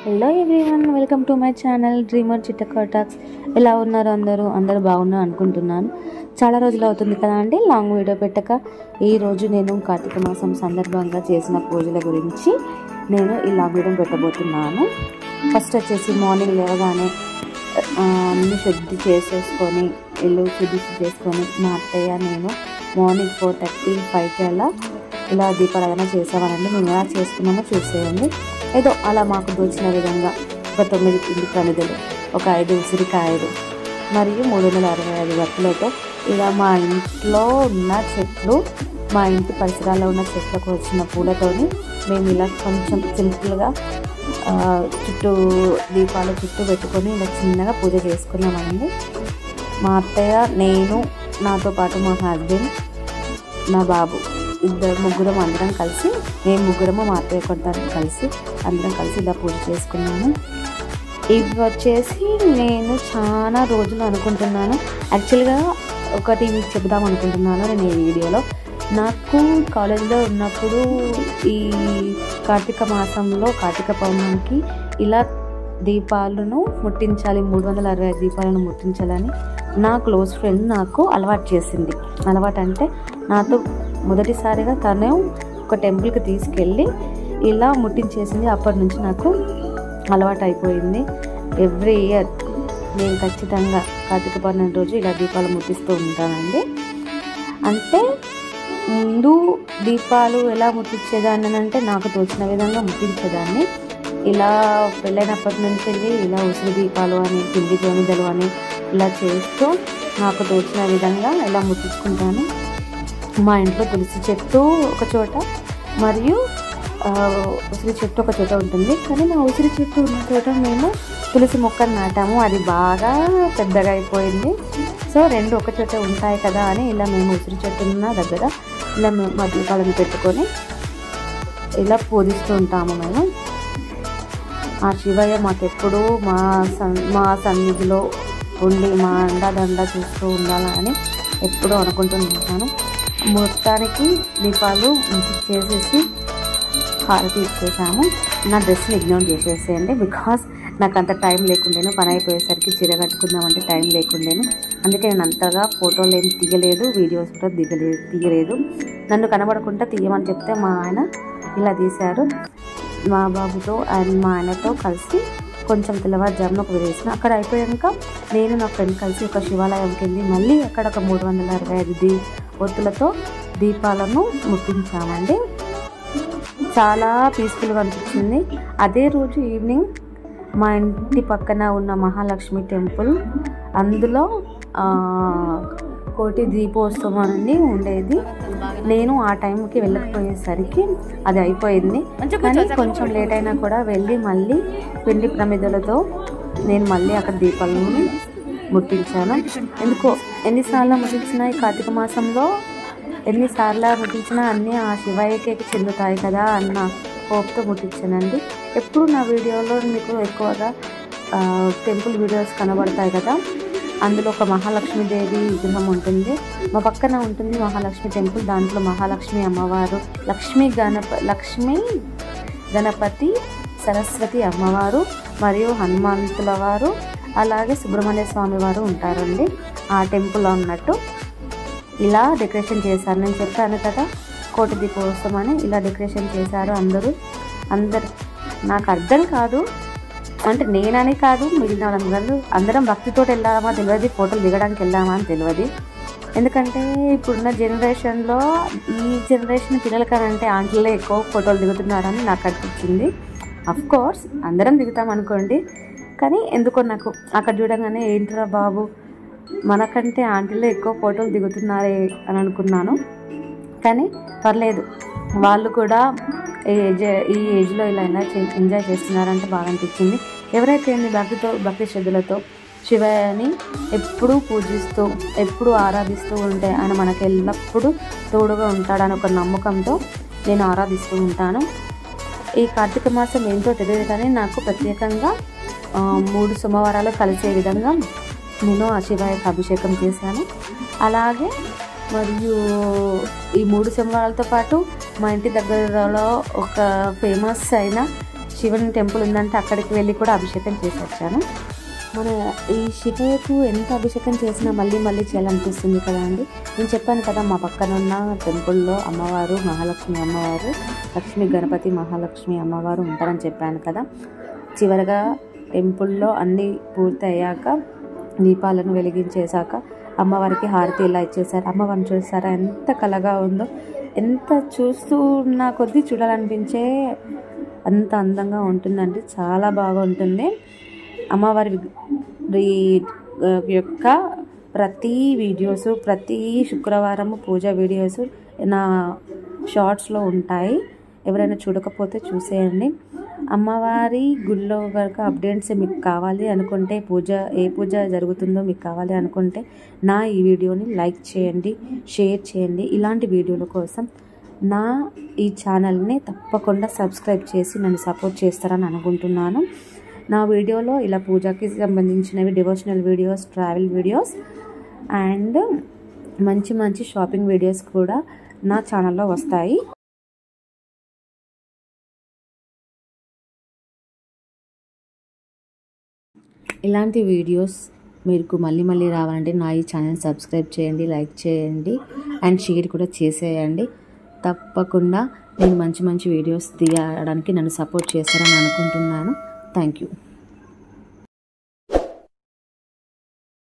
Hello everyone, welcome to my channel dreamer Chittakka talks. ఎలా ఉన్నారు అందరూ బాగున్నారు అనుకుంటున్నాను. చాలా రోజులు అవుతుంది కదా అండి లాంగ్ వీడియో పెట్టక. ఈరోజు నేను కార్తీక మాసం సందర్భంగా చేసిన పూజల గురించి నేను ఈ లాంగ్ వీడియో పెట్టబోతున్నాను. ఫస్ట్ వచ్చేసి మార్నింగ్ లేవగానే అన్ని శుద్ధి చేసేసుకొని ఇల్లు శుద్ధి చేసుకొని మా అత్తయ్య నేను మార్నింగ్ 4:35కి ఇలా దీపారాధన చేసామనండి. మేము ఎలా చేసుకున్నామో చూసేయండి. ఏదో అలా మాకు దోచిన విధంగా ఒక 9 పిండి ప్రమిదలు, ఒక 5 ఉసిరికాయలు మరియు 365 వత్తులతో ఇలా మా ఇంట్లో ఉన్న చెట్లు, మా ఇంటి పరిసరాల్లో ఉన్న చెట్లకు వచ్చిన పూలతోని మేము ఇలా కొంచెం సింపుల్గా చుట్టూ దీపాలు చుట్టూ పెట్టుకొని ఇలా చిన్నగా పూజ చేసుకున్నామండి. మా అత్తయ్య, నేను, నాతో పాటు మా హస్బెండ్, మా బాబు, ముగ్గురం అందరం కలిసి, మేము ముగ్గురము మా అత్తయ్య కొంటాను కలిసి అందరం కలిసి ఇలా పూజ చేసుకున్నాము. ఇవి వచ్చేసి నేను చాలా రోజులు అనుకుంటున్నాను. యాక్చువల్గా ఒకటి మీకు చెబుదాం అనుకుంటున్నాను నేను ఈ వీడియోలో. నాకు కాలేజీలో ఉన్నప్పుడు ఈ కార్తీక మాసంలో కార్తీక పౌర్ణమికి ఇలా దీపాలను ముట్టించాలి, 365 దీపాలను ముట్టించాలని నా క్లోజ్ ఫ్రెండ్ నాకు అలవాటు చేసింది. అలవాటు అంటే నాతో మొదటిసారిగా తను ఒక టెంపుల్కి తీసుకెళ్ళి ఇలా ముట్టించేసింది. అప్పటి నుంచి నాకు అలవాటు అయిపోయింది. ఎవ్రీ ఇయర్ నేను ఖచ్చితంగా కార్తీక పౌర్ణమి రోజు ఇలా దీపాలు ముట్టిస్తూ ఉంటానండి. అంటే ముందు దీపాలు ఎలా ముట్టించేదాన్ని అంటే నాకు తోచిన విధంగా ముట్టించేదాన్ని. ఇలా పెళ్ళైనప్పటి నుంచి వెళ్ళి ఇలా ఉసిరి దీపాలు అని, పిండి ప్రమిదలు అని ఇలా చేస్తూ నాకు తోచిన విధంగా ఇలా ముట్టించుకుంటాను. మా ఇంట్లో తులసి చెట్టు ఒక చోట మరియు ఉసిరి చెట్టు ఒక చోట ఉంటుంది. కానీ మా ఉసిరి చెట్టు ఉన్న చోట మేము తులసి మొక్కను నాటాము. అది బాగా పెద్దగా అయిపోయింది. సో రెండు ఒక చోట ఉంటాయి కదా అని ఇలా మేము ఉసిరి చెట్టు ఉన్న దగ్గర ఇలా మా దీపాలను పెట్టుకొని ఇలా పూజిస్తూ ఉంటాము మేము. ఆ శివయ్య మాకెప్పుడు మా సన్నిధిలో ఉండి మా అండదండ చూస్తూ ఉండాలని ఎప్పుడూ అనుకుంటూ ఉంటాను. మొత్తానికి దీపాలు చేసేసి హారతి ఇచ్చేసాము. నా డ్రెస్ని ఇగ్నోర్ చేసేసేయండి, బికాస్ నాకు అంత టైం లేకుండేను. పని అయిపోయేసరికి చీర కట్టుకుందామంటే టైం లేకుండేను. అందుకే నేను అంతగా ఫోటోలు ఏం తీయలేదు, వీడియోస్ కూడా తీయలేదు. నన్ను కనబడకుండా తీయమని చెప్తే మా ఆయన ఇలా తీశారు. మా బాబుతో అండ్ మా ఆయనతో కలిసి కొంచెం తెల్లవారుజామున ఒక వేసిన అక్కడ అయిపోయాక నేను నా ఫ్రెండ్ కలిసి ఒక శివాలయంకి వెళ్ళి మళ్ళీ అక్కడ ఒక 365 ఒత్తులతో దీపాలను ముట్టించామండి. చాలా పీస్ఫుల్గా అనిపించింది. అదే రోజు ఈవినింగ్ మా ఇంటి పక్కన ఉన్న మహాలక్ష్మి టెంపుల్, అందులో కోటి దీపోత్సవం అనేది ఉండేది. నేను ఆ టైంకి వెళ్ళకపోయేసరికి అది అయిపోయింది. కానీ కొంచెం లేట్ అయినా కూడా వెళ్ళి మళ్ళీ పిండి ప్రమిదలతో నేను మళ్ళీ అక్కడ దీపాలను ముట్టించాను. ఎందుకో ఎన్నిసార్లు ముట్టించినా ఈ కార్తీక మాసంలో ఎన్నిసార్లు ముట్టించినా అన్నీ ఆ శివయ్యకే చెందుతాయి కదా అన్న హోప్తో ముట్టించానండి. ఎప్పుడు నా వీడియోలో మీకు ఎక్కువగా టెంపుల్ వీడియోస్ కనబడతాయి కదా, అందులో ఒక మహాలక్ష్మీదేవి విగ్రహం ఉంటుంది. మా పక్కన ఉంటుంది మహాలక్ష్మి టెంపుల్. దాంట్లో మహాలక్ష్మి అమ్మవారు, లక్ష్మీ గణపతి, సరస్వతి అమ్మవారు మరియు హనుమంతుల వారు, అలాగే సుబ్రహ్మణ్య స్వామి వారు ఉంటారండి ఆ టెంపుల్లో ఉన్నట్టు. ఇలా డెకరేషన్ చేశారు. నేను చెప్పాను కదా కోటి దీపోత్సవం అని, ఇలా డెకరేషన్ చేశారు అందరూ. నాకు అర్థం కాదు, అంటే నేనని కాదు, మిగిలిన వాళ్ళందరూ అందరం భక్తితో వెళ్ళామా తెలియదు, ఫోటోలు దిగడానికి వెళ్ళామా అని తెలియదు. ఎందుకంటే ఇప్పుడున్న జనరేషన్లో ఈ జనరేషన్ పిల్లలకనంటే ఆంటీలే ఎక్కువ ఫోటోలు దిగుతున్నారని నాకు అనిపించింది. అఫ్కోర్స్ అందరం దిగుతాం అనుకోండి, కానీ ఎందుకో నాకు అక్కడ చూడగానే ఏంట్రా బాబు, మనకంటే ఆంటీలే ఎక్కువ ఫోటోలు దిగుతున్నారే అని అనుకున్నాను. కానీ పర్లేదు, వాళ్ళు కూడా ఈ ఏజ్లో ఇలా ఎంజాయ్ చేస్తున్నారంటే బాగా అనిపించింది. ఎవరైతే భక్తి శ్రద్ధలతో శివయ్యని ఎప్పుడూ పూజిస్తూ ఎప్పుడూ ఆరాధిస్తూ ఉంటే ఆయన మనకు ఎల్లప్పుడూ తోడుగా ఉంటాడని ఒక నమ్మకంతో నేను ఆరాధిస్తూ ఉంటాను. ఈ కార్తీక మాసం ఏంటో తెలియదు కానీ నాకు ప్రత్యేకంగా 3 సోమవారాలు కలిసే విధంగా నేను ఆ శివయ్యకి అభిషేకం చేశాను. అలాగే మరియు ఈ 3 సోమవారాలతో పాటు మా ఇంటి దగ్గరలో ఒక ఫేమస్ అయిన శివుని టెంపుల్ ఉందంటే అక్కడికి వెళ్ళి కూడా అభిషేకం చేసి వచ్చాను. మన ఈ శివకు ఎంత అభిషేకం చేసినా మళ్ళీ మళ్ళీ చేయాలనిపిస్తుంది కదా అండి. నేను చెప్పాను కదా, మా పక్కన ఉన్న టెంపుల్లో అమ్మవారు మహాలక్ష్మి అమ్మవారు, లక్ష్మీ గణపతి మహాలక్ష్మి అమ్మవారు ఉంటారని చెప్పాను కదా. చివరగా టెంపుల్లో అన్నీ పూర్తి అయ్యాక దీపాలను వెలిగించేశాక అమ్మవారికి హారతి ఇలా ఇచ్చేసారు. అమ్మవారిని చూసారా ఎంత కళగా ఉందో, ఎంత చూస్తున్న కొద్దీ చూడాలనిపించే అంత అందంగా ఉంటుందండి. చాలా బాగా ఉంటుంది. అమ్మవారి యొక్క ప్రతి వీడియోస్, ప్రతి శుక్రవారము పూజ వీడియోస్ నా షార్ట్స్లో ఉంటాయి. ఎవరైనా చూడకపోతే చూసేయండి. అమ్మవారి గుళ్ళో కనుక అప్డేట్స్ మీకు కావాలి అనుకుంటే, ఏ పూజ జరుగుతుందో మీకు కావాలి అనుకుంటే నా ఈ వీడియోని లైక్ చేయండి, షేర్ చేయండి. ఇలాంటి వీడియోల కోసం నా ఈ ఛానల్ని తప్పకుండా సబ్స్క్రైబ్ చేసి నన్ను సపోర్ట్ చేస్తారని అనుకుంటున్నాను. నా వీడియోలో ఇలా పూజకి సంబంధించినవి devotional videos, travel videos and మంచి మంచి షాపింగ్ వీడియోస్ కూడా నా ఛానల్లో వస్తాయి. ఇలాంటి వీడియోస్ మీకు మళ్ళీ మళ్ళీ రావాలంటే నా ఈ ఛానల్ సబ్స్క్రైబ్ చేయండి, లైక్ చేయండి అండ్ షేర్ కూడా చేసేయండి. తప్పకుండా నేను మంచి మంచి వీడియోస్ తీయడానికి నన్ను సపోర్ట్ చేస్తారని అనుకుంటున్నాను. Thank you.